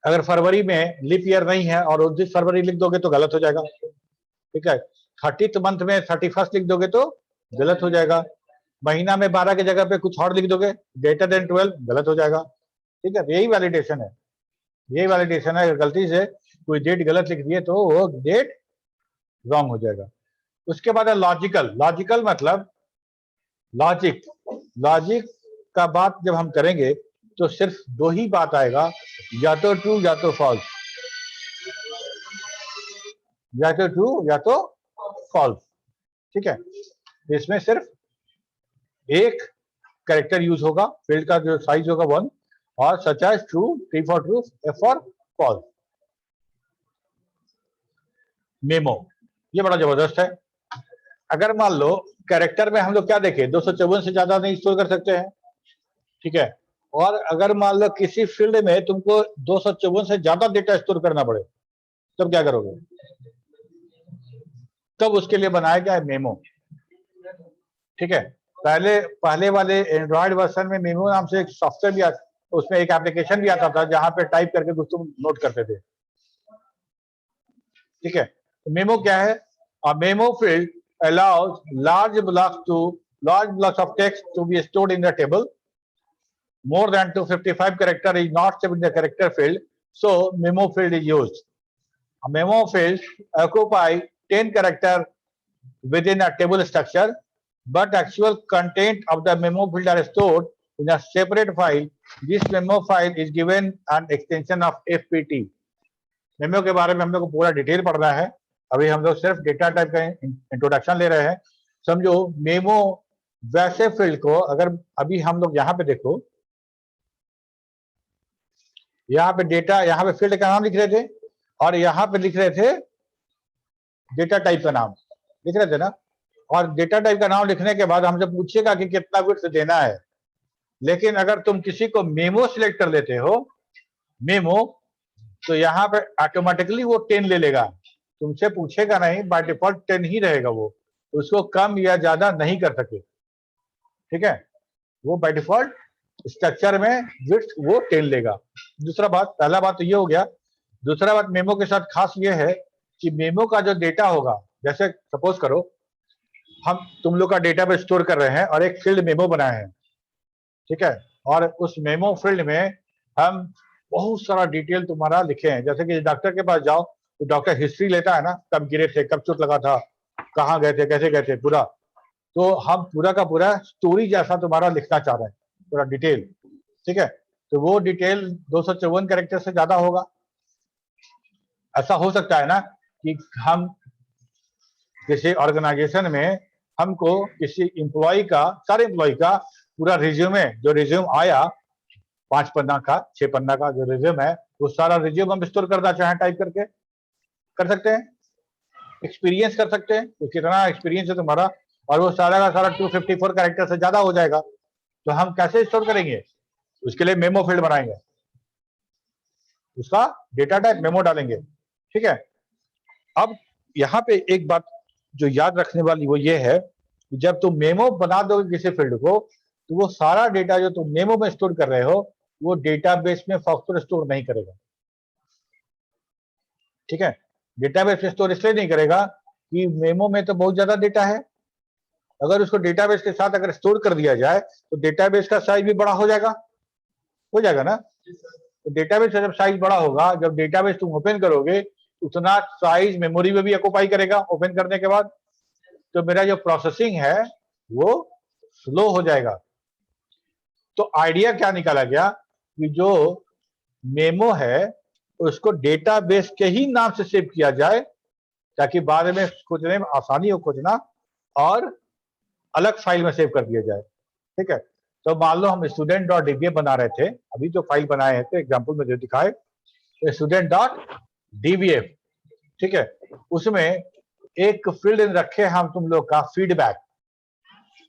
अगर फरवरी में लीप ईयर नहीं है और 29 फरवरी लिख दोगे तो गलत हो जाएगा। ठीक है, 30th मंथ में 31 लिख दोगे तो गलत हो जाएगा। महीना में 12 की जगह पे कुछ और लिख दोगे, ग्रेटर देन 12, गलत हो जाएगा। ठीक है, यही वैलिडेशन है, यही वैलिडेशन है। अगर गलती से कोई डेट गलत लिख दिए तो वो डेट रॉन्ग हो जाएगा। उसके बाद है लॉजिकल मतलब लॉजिक का बात जब हम करेंगे तो सिर्फ 2 ही बात आएगा, या तो ट्रू या तो फॉल्स, या तो ट्रू या तो फॉल्स। ठीक है, इसमें सिर्फ एक कैरेक्टर यूज होगा, फील्ड का जो साइज होगा 1, और such as true, T for true, F for false. Memo, ये बड़ा जबरदस्त है। अगर मान लो कैरेक्टर में हम लोग क्या देखें, 254 से ज्यादा नहीं स्टोर कर सकते हैं। ठीक है, और अगर मान लो किसी फील्ड में तुमको 254 से ज्यादा डेटा स्टोर करना पड़े, तब क्या करोगे? तब उसके लिए बनाया गया है मेमो। ठीक है, पहले वाले एंड्रॉइड वर्जन में मेमो नाम से एक सॉफ्टवेयर भी आता, उसमें एक एप्लीकेशन भी आता था जहां पे टाइप करके कुछ तुम नोट करते थे। ठीक है, मेमो क्या है? A memo field allows large blocks to large blocks of text to be stored in the table. More than 255 character is not saved in the character field, so memo field is used. A memo field occupy 10 character within a table structure, but actual content of the memo field are stored in a separate file. This memo file is given an extension of FPT. Memo के बारे में हम लोग को पूरा detail पढ़ना है, अभी हम लोग सिर्फ डेटा टाइप का इंट्रोडक्शन ले रहे हैं। समझो मेमो वैसे फील्ड को, अगर अभी हम लोग यहाँ पे देखो, यहाँ पे डेटा, यहाँ पे फील्ड का नाम लिख रहे थे और यहाँ पे लिख रहे थे डेटा टाइप का नाम लिख रहे थे ना, और डेटा टाइप का नाम लिखने के बाद हमसे पूछेगा कि कितना विड्थ देना है। लेकिन अगर तुम किसी को मेमो सिलेक्ट कर लेते हो, मेमो, तो यहाँ पे ऑटोमेटिकली वो 10 ले लेगा, तुमसे पूछेगा नहीं, बाय डिफॉल्ट 10 ही रहेगा, वो उसको कम या ज्यादा नहीं कर सके। ठीक है, वो बाय डिफॉल्ट स्ट्रक्चर में विड्थ वो 10 लेगा। दूसरा बात, पहला बात तो ये हो गया। दूसरा बात मेमो के साथ खास ये है कि मेमो का जो डेटा होगा, जैसे सपोज करो हम तुम लोग का डेटा पे स्टोर कर रहे हैं और एक फील्ड मेमो बनाए हैं, ठीक है, और उस मेमो फील्ड में हम बहुत सारा डिटेल तुम्हारा लिखे हैं। जैसे कि डॉक्टर के पास जाओ तो डॉक्टर हिस्ट्री लेता है ना, कब गिरे थे, कब चोट लगा था, कहाँ गए थे, कैसे गए थे, पूरा। तो हम पूरा का पूरा स्टोरी जैसा तुम्हारा लिखना चाह रहे हैं, पूरा डिटेल। ठीक है, तो वो डिटेल 254 कैरेक्टर से ज्यादा होगा। ऐसा हो सकता है ना कि हम किसी ऑर्गेनाइजेशन में हमको किसी एम्प्लॉय का, सारे एम्प्लॉय का पूरा रिज्यूमे, जो रिज्यूम आया 5 पन्ना का, 6 पन्ना का जो रिज्यूम है, वो सारा रिज्यूम हम स्टोर करना चाहें टाइप करके कर सकते हैं। एक्सपीरियंस कर सकते हैं, तो कितना एक्सपीरियंस है तुम्हारा, और वो सारा का सारा 254 कैरेक्टर से ज्यादा हो जाएगा, तो हम कैसे स्टोर करेंगे? उसके लिए मेमो फील्ड बनाएंगे, उसका डेटा टाइप मेमो डालेंगे। ठीक है, अब यहाँ पे एक बात जो याद रखने वाली वो ये है कि जब तुम मेमो बना दोगे किसी फील्ड को, तो वो सारा डेटा जो तुम मेमो में स्टोर कर रहे हो वो डेटाबेस में फॉक्सर स्टोर नहीं करेगा। ठीक है, डेटाबेस में स्टोर इसलिए नहीं करेगा कि मेमो में तो बहुत ज्यादा डेटा है, अगर उसको डेटाबेस के साथ अगर स्टोर कर दिया जाए तो डेटाबेस का साइज भी बड़ा हो जाएगा ना। तो डेटाबेस का जब साइज बड़ा होगा, जब डेटाबेस तुम ओपन करोगे उतना साइज मेमोरी में भी ऑक्युपाई करेगा ओपन करने के बाद, तो मेरा जो प्रोसेसिंग है वो स्लो हो जाएगा। तो आइडिया क्या निकाला गया कि जो मेमो है उसको डेटाबेस के ही नाम से सेव किया जाए, ताकि बाद में खोजने में आसानी हो खोजना, और अलग फाइल में सेव कर दिया जाए। ठीक है, तो मान लो हम student.dbf बना रहे थे, अभी जो फाइल बनाए हैं, तो एग्जांपल में जो दिखाए student.dbf, ठीक है, उसमें एक फील्ड रखे हम तुम लोग का फीडबैक,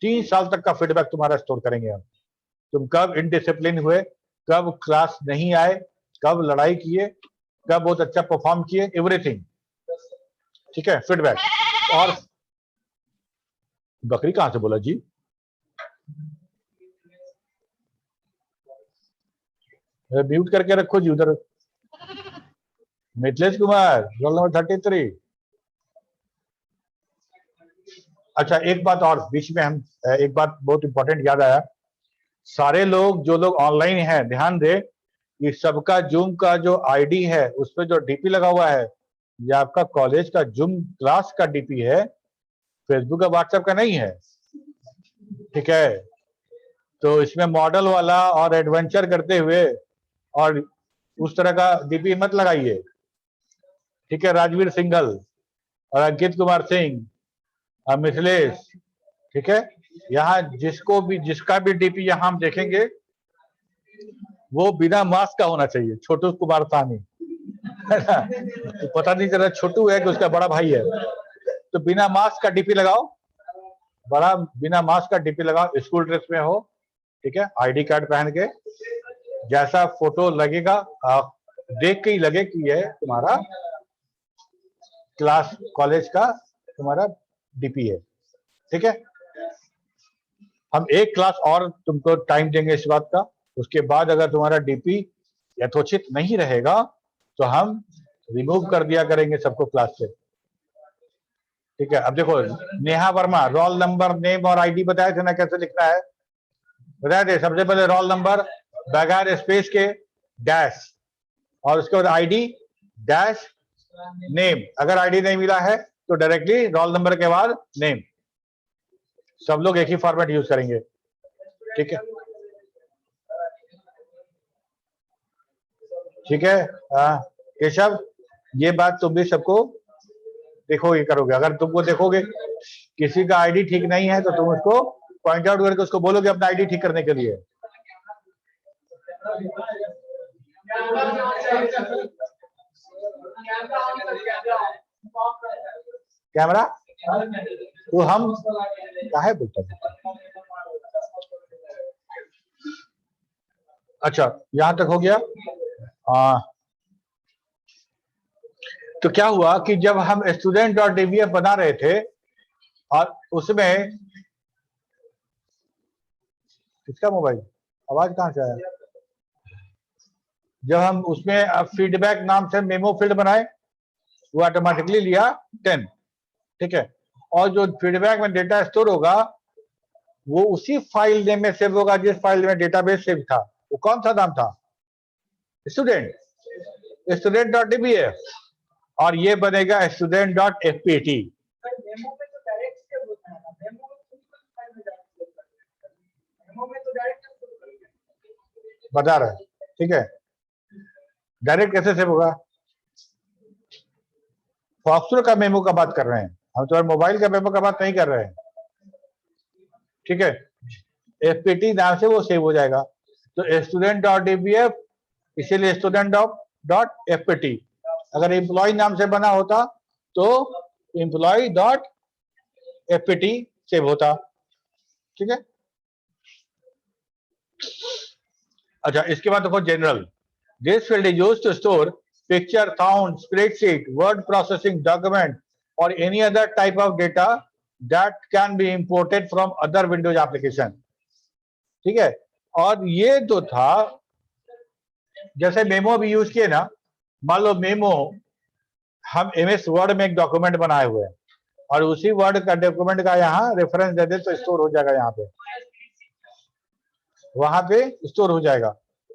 3 साल तक का फीडबैक तुम्हारा स्टोर करेंगे हम। तुम कब इनडिसिप्लिन हुए, कब क्लास नहीं आए, कब लड़ाई किए, कब बहुत अच्छा परफॉर्म किए, एवरीथिंग। ठीक है, फीडबैक। और बकरी कहां से बोला जी? म्यूट करके रखो जी उधर। Mithilesh Kumar, roll number 33। अच्छा, एक बात और बीच में हम, एक बात बहुत इंपॉर्टेंट याद आया, सारे लोग जो लोग ऑनलाइन हैं ध्यान दे कि सबका जूम का जो आईडी है उस पर जो डीपी लगा हुआ है, ये आपका कॉलेज का जूम क्लास का डीपी है, फेसबुक का, व्हाट्सएप का नहीं है। ठीक है, तो इसमें मॉडल वाला और एडवेंचर करते हुए और उस तरह का डीपी मत लगाइए। ठीक है, राजवीर सिंघल और अंकित कुमार सिंह और मिथिलेश, ठीक है, यहाँ जिसका भी डीपी यहाँ हम देखेंगे वो बिना मास्क का होना चाहिए। छोटू कुमार सानी, है ना, तो पता नहीं चला छोटू है कि उसका बड़ा भाई है। तो बिना मास्क का डीपी लगाओ, बिना मास्क का डीपी लगाओ, स्कूल ड्रेस में हो, ठीक है, आईडी कार्ड पहन के, जैसा फोटो लगेगा देख के ही लगे कि ये तुम्हारा क्लास कॉलेज का तुम्हारा डीपी है। ठीक है, हम एक क्लास और तुमको टाइम देंगे इस बात का, उसके बाद अगर तुम्हारा डीपी यथोचित नहीं रहेगा तो हम रिमूव कर दिया करेंगे सबको क्लास से। ठीक है, अब देखो Neha Verma, roll number, name और आईडी बताए थे ना कैसे लिखना है, बताए थे। सबसे पहले रोल नंबर बगैर स्पेस के डैश, और उसके बाद आईडी डैश नेम। अगर आईडी नहीं मिला है तो डायरेक्टली रोल नंबर के बाद नेम। सब लोग एक ही फॉर्मेट यूज करेंगे, ठीक है, ठीक है। हाँ केशव, ये बात तुम भी सबको देखोगे, करोगे। अगर तुमको देखोगे किसी का आईडी ठीक नहीं है तो तुम उसको पॉइंट आउट करके उसको बोलोगे अपना आईडी ठीक करने के लिए। कैमरा तो हम काहे बोलते हैं। अच्छा यहां तक हो गया। तो क्या हुआ कि जब हम student.dbf बना रहे थे और उसमें किसका मोबाइल, आवाज कहां से आया, जब हम उसमें फीडबैक नाम से मेमो फील्ड बनाए वो ऑटोमेटिकली लिया 10, ठीक है। और जो फीडबैक में डेटा स्टोर होगा वो उसी फाइल नेम में सेव होगा जिस फाइल में डेटाबेस सेव था। वो कौन सा नाम था, student.dbf, और ये बनेगा student.fpt। बता रहे, ठीक है। डायरेक्ट कैसे सेव होगा, फॉक्सट्रो का मेमो का बात कर रहे हैं हम, तो मोबाइल का मेमो का बात नहीं कर रहे हैं, ठीक है। fpt नाम से वो सेव हो जाएगा। तो student.dbf इसीलिए student.fpt। अगर एम्प्लॉय नाम से बना होता तो employee.fpt सेव होता, ठीक है। अच्छा इसके बाद देखो general, this field is used to store picture, sound, spreadsheet, word processing, document और any other type of data that can be imported from other Windows application, ठीक है। और ये तो था जैसे मेमो भी यूज किए ना, मान लो मेमो हम एमएस वर्ड में एक डॉक्यूमेंट बनाए हुए हैं और उसी वर्ड का डॉक्यूमेंट का यहाँ रेफरेंस दे दे तो स्टोर हो जाएगा, यहाँ पे वहां पे स्टोर हो जाएगा,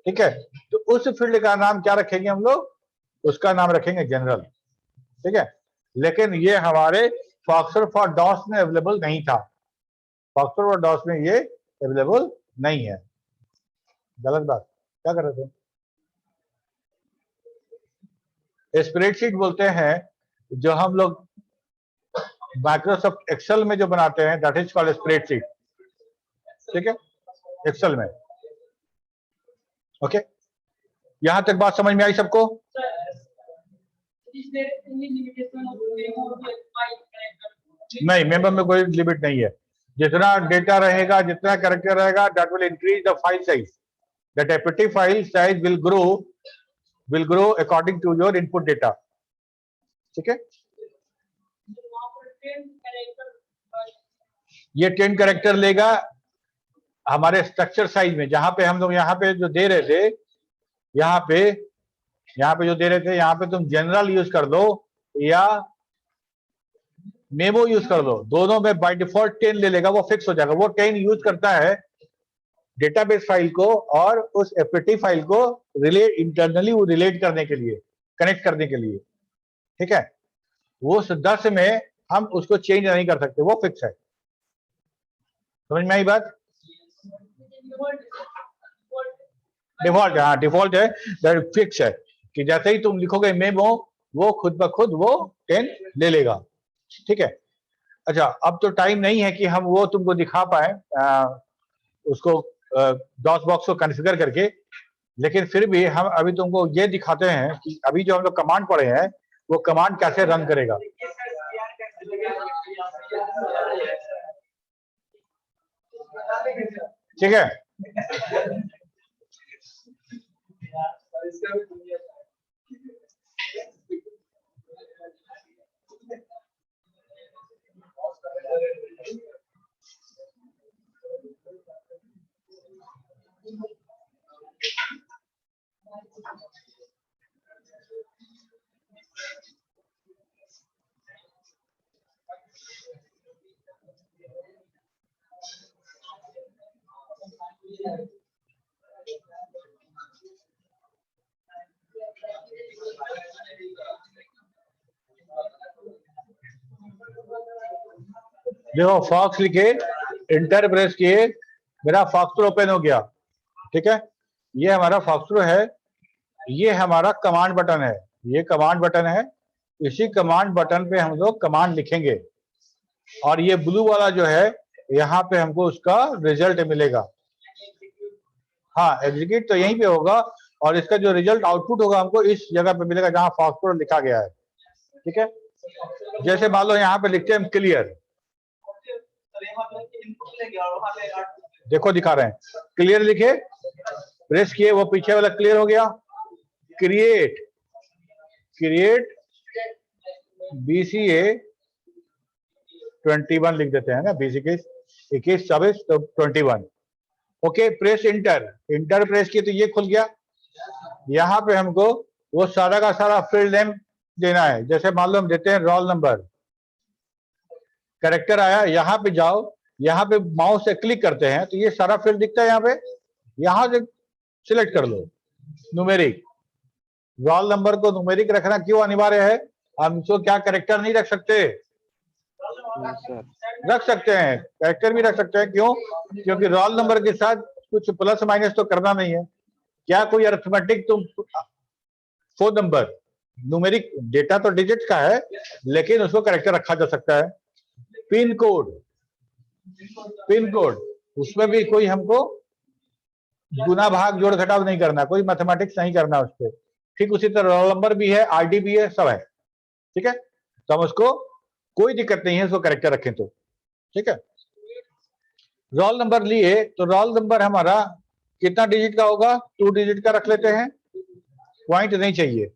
ठीक है। तो उस फील्ड का नाम क्या रखेंगे हम लोग, उसका नाम रखेंगे जनरल, ठीक है। लेकिन ये हमारे फॉक्सट्रो फॉर डॉस में अवेलेबल नहीं था, फॉक्सट्रो फॉर डॉस में ये अवेलेबल नहीं है। गलत बात, क्या कर रहे थे, स्प्रेडशीट बोलते हैं जो हम लोग माइक्रोसॉफ्ट एक्सेल में जो बनाते हैं, दैट इज कॉल्ड स्प्रेडशीट, ठीक है, एक्सेल में। ओके, यहां तक बात समझ में आई सबको। नहीं, मेमो में कोई लिमिट नहीं है, जितना डेटा रहेगा, जितना कैरेक्टर रहेगा, that will increase the file size, that FT file size will grow according to your input data, ठीक है। ये 10 कैरेक्टर लेगा हमारे स्ट्रक्चर साइज में, जहां पे हम लोग यहाँ पे जो दे रहे थे, यहाँ पे जो दे रहे थे, यहाँ पे तुम जनरल यूज कर दो या मेमो यूज कर दो, दोनों में बाय डिफॉल्ट 10 ले लेगा, वो फिक्स हो जाएगा। वो 10 यूज करता है डेटाबेस फाइल को और उस एफटी फाइल को इंटरनली वो रिलेट करने के लिए, कनेक्ट करने के लिए, ठीक है। वो 10 में हम उसको चेंज नहीं कर सकते, वो फिक्स है। समझ में आई बात, डिफॉल्ट है, हाँ डिफॉल्ट है, दैट फिक्स है कि जैसे ही तुम लिखोगे मेमो वो खुद ब खुद वो 10 ले लेगा, ठीक है। अच्छा अब तो टाइम नहीं है कि हम वो तुमको दिखा पाए उसको डॉस बॉक्स को कॉन्फ़िगर करके, लेकिन फिर भी हम अभी तुमको ये दिखाते हैं कि अभी जो हम लोग कमांड पढ़े हैं वो कमांड कैसे रन करेगा, ठीक है। देखो फॉक्स लिखे, इंटर प्रेस किए, मेरा फॉक्सट्रो ओपन हो गया। ठीक है, ये हमारा फॉक्सट्रो है, ये हमारा कमांड बटन है, ये कमांड बटन है। इसी कमांड बटन पे हम लोग कमांड लिखेंगे और ये ब्लू वाला जो है यहाँ पे हमको उसका रिजल्ट मिलेगा। हाँ, एग्जीक्यूट तो यहीं पे होगा और इसका जो रिजल्ट आउटपुट होगा हमको इस जगह पे मिलेगा जहां फॉक्सट्रो लिखा गया है। ठीक है, जैसे मान लो यहाँ पे लिखते हैं हम क्लियर, देखो दिखा रहे हैं, क्लियर लिखे, प्रेस किए, वो पीछे वाला क्लियर हो गया। क्रिएट, क्रिएट BCA 21 लिख देते हैं ना, BCA 21 24 तो 21। Okay, press inter, enter press किए तो ये खुल गया। यहाँ पे हमको वो सारा का सारा फील्ड नेम देना है। जैसे मान लो हम देते हैं रोल नंबर, कैरेक्टर आया, यहाँ पे जाओ, यहाँ पे माउस से क्लिक करते हैं तो ये सारा फील्ड दिखता है। यहाँ पे यहाँ से सिलेक्ट कर लो न्यूमेरिक। रोल नंबर को न्यूमेरिक रखना क्यों अनिवार्य है? हम इसको क्या कैरेक्टर नहीं रख सकते? रख सकते हैं, कैरेक्टर भी रख सकते हैं। क्यों? क्योंकि रोल नंबर के साथ कुछ प्लस माइनस तो करना नहीं है। क्या कोई अरिथमेटिक तुम फोन नंबर न्यूमेरिक डेटा तो डिजिट का है लेकिन उसको कैरेक्टर रखा जा सकता है। पिन कोड, पिन कोड उसमें भी कोई हमको गुना भाग जोड़ घटाव नहीं करना, कोई मैथमेटिक्स नहीं करना उस पर। ठीक उसी तरह रोल नंबर भी है, आईडी भी है, सब है। ठीक है, तो हम उसको कोई दिक्कत नहीं है उसको कैरेक्टर रखें तो। ठीक है, रोल नंबर लिए तो रोल नंबर हमारा कितना डिजिट का होगा? 2 डिजिट का रख लेते हैं, पॉइंट नहीं चाहिए।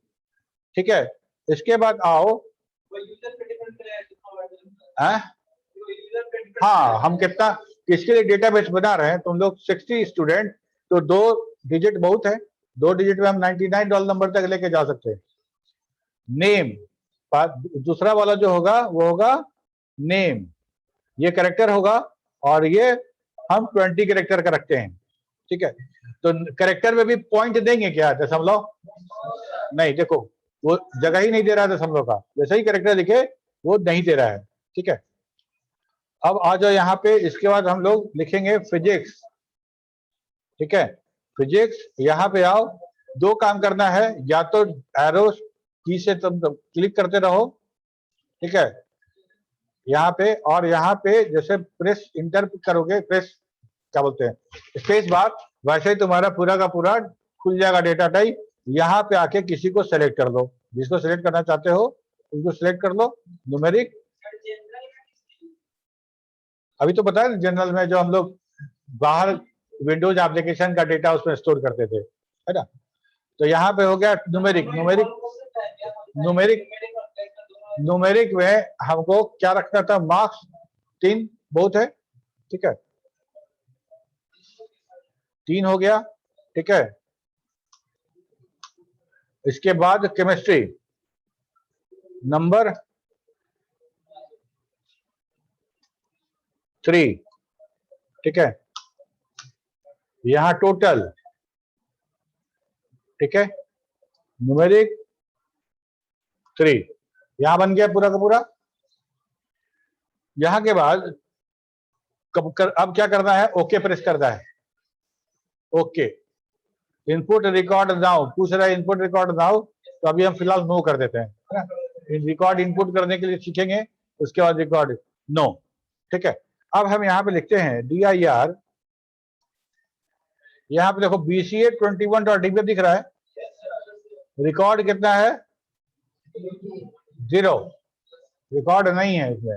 ठीक है, इसके बाद आओ हाँ, हम कितना किसके लिए डेटाबेस बना रहे हैं? तुम लोग 60 स्टूडेंट, तो 2 डिजिट बहुत है, 2 डिजिट में हम 99 रोल नंबर तक लेके जा सकते हैं। नेम, दूसरा वाला जो होगा वो होगा नेम, ये कैरेक्टर होगा और ये हम 20 कैरेक्टर का रखते हैं। ठीक है, तो कैरेक्टर में भी पॉइंट देंगे क्या? दशमलव नहीं, देखो वो जगह ही नहीं दे रहा है दशमलव का, जैसे ही कैरेक्टर लिखे वो नहीं दे रहा है। ठीक है, अब आ जाओ यहाँ पे, इसके बाद हम लोग लिखेंगे फिजिक्स। ठीक है, फिजिक्स, यहाँ पे आओ, 2 काम करना है, या तो एरो की से तुम क्लिक करते रहो। ठीक है, यहाँ पे और यहाँ पे जैसे प्रेस इंटर करोगे, प्रेस क्या बोलते हैं स्पेस बार, वैसे ही तुम्हारा पूरा का पूरा खुल जाएगा डेटा टाइप। यहाँ पे आके किसी को सेलेक्ट कर लो, जिसको सेलेक्ट करना चाहते हो उनको सेलेक्ट कर लो। न्यूमेरिक अभी तो पता है जनरल में जो हम लोग बाहर विंडोज एप्लीकेशन का डेटा उसमें स्टोर करते थे, है ना? तो यहाँ पे हो गया न्यूमेरिक। न्यूमेरिक न्यूमेरिक न्यूमेरिक में हमको क्या रखना था? मार्क्स 3 बहुत है। ठीक है, 3 हो गया। ठीक है, इसके बाद केमिस्ट्री नंबर 3। ठीक है, यहां टोटल। ठीक है, न्यूमेरिक 3 यहां बन गया पूरा का पूरा। यहां के बाद अब क्या करना है? ओके प्रेस करना है। ओके, इनपुट रिकॉर्ड नाउ पूछ रहा है, इनपुट रिकॉर्ड नाउ, तो अभी हम फिलहाल नो कर देते हैं। रिकॉर्ड इनपुट करने के लिए सीखेंगे, उसके बाद रिकॉर्ड नो। ठीक है, अब हम यहाँ पे लिखते हैं dir, यहाँ पे देखो BCA 21.db दिख रहा है, रिकॉर्ड कितना है? 0, रिकॉर्ड नहीं है इसमें,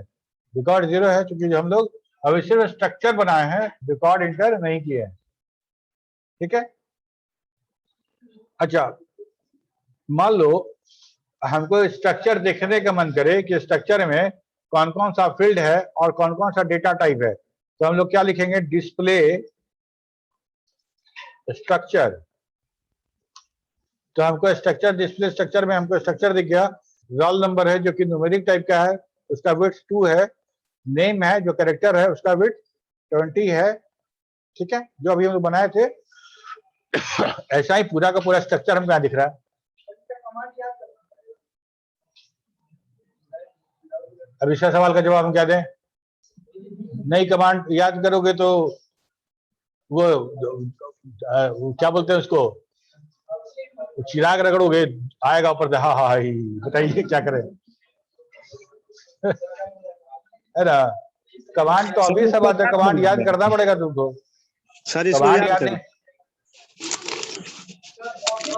रिकॉर्ड 0 है क्योंकि हम लोग अभी सिर्फ स्ट्रक्चर बनाए हैं, रिकॉर्ड इंटर नहीं किए हैं। ठीक है, अच्छा मान लो हमको स्ट्रक्चर देखने का मन करे कि स्ट्रक्चर में कौन कौन सा फील्ड है और कौन कौन सा डेटा टाइप है, तो हम लोग क्या लिखेंगे? Display structure. तो हमको स्ट्रक्चर, डिस्प्ले स्ट्रक्चर में हमको स्ट्रक्चर दिख गया। रोल नंबर है जो कि न्यूमेरिक टाइप का है, उसका विड्थ 2 है। नेम है जो कैरेक्टर है, उसका विड्थ 20 है। ठीक है, जो अभी हम लोग बनाए थे ऐसा ही पूरा का पूरा स्ट्रक्चर हमको यहाँ दिख रहा है। अब इसका सवाल का जवाब हम क्या दें? नई कमांड याद करोगे तो वो क्या बोलते हैं उसको, चिराग रगड़ोगे आएगा ऊपर से, हाँ हाँ ही, बताइए क्या करें। है ना, कमांड तो अभी सब आता है, कमांड याद करना पड़ेगा तुमको। सर इसको कमांड याद याद कर,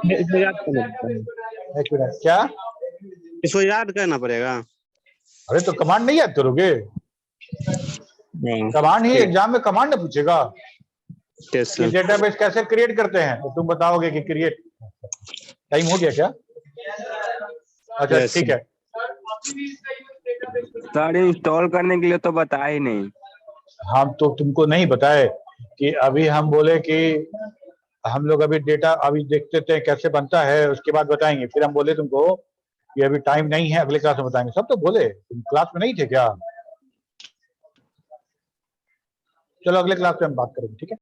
नहीं, इसको याद करना पड़ेगा। एक मिनट, क्या? इसको याद करना पड़ेगा। अरे तो कमांड नहीं याद करोगे, कमांड ही एग्जाम में कमांड न पूछेगा कि डेटाबेस कैसे क्रिएट करते हैं, तो तुम बताओगे कि क्रिएट। टाइम हो गया क्या? अच्छा ठीक है। सर इंस्टॉल करने के लिए तो बताया ही नहीं। हम तो तुमको नहीं बताए कि अभी हम बोले कि हम लोग अभी डेटा अभी देखते थे कैसे बनता है, उसके बाद बताएंगे। फिर हम बोले तुमको कि अभी टाइम नहीं है, अगले क्लास में बताएंगे। सब तो बोले, तुम क्लास में नहीं थे क्या? चलो अगले क्लास में हम बात करेंगे, ठीक है।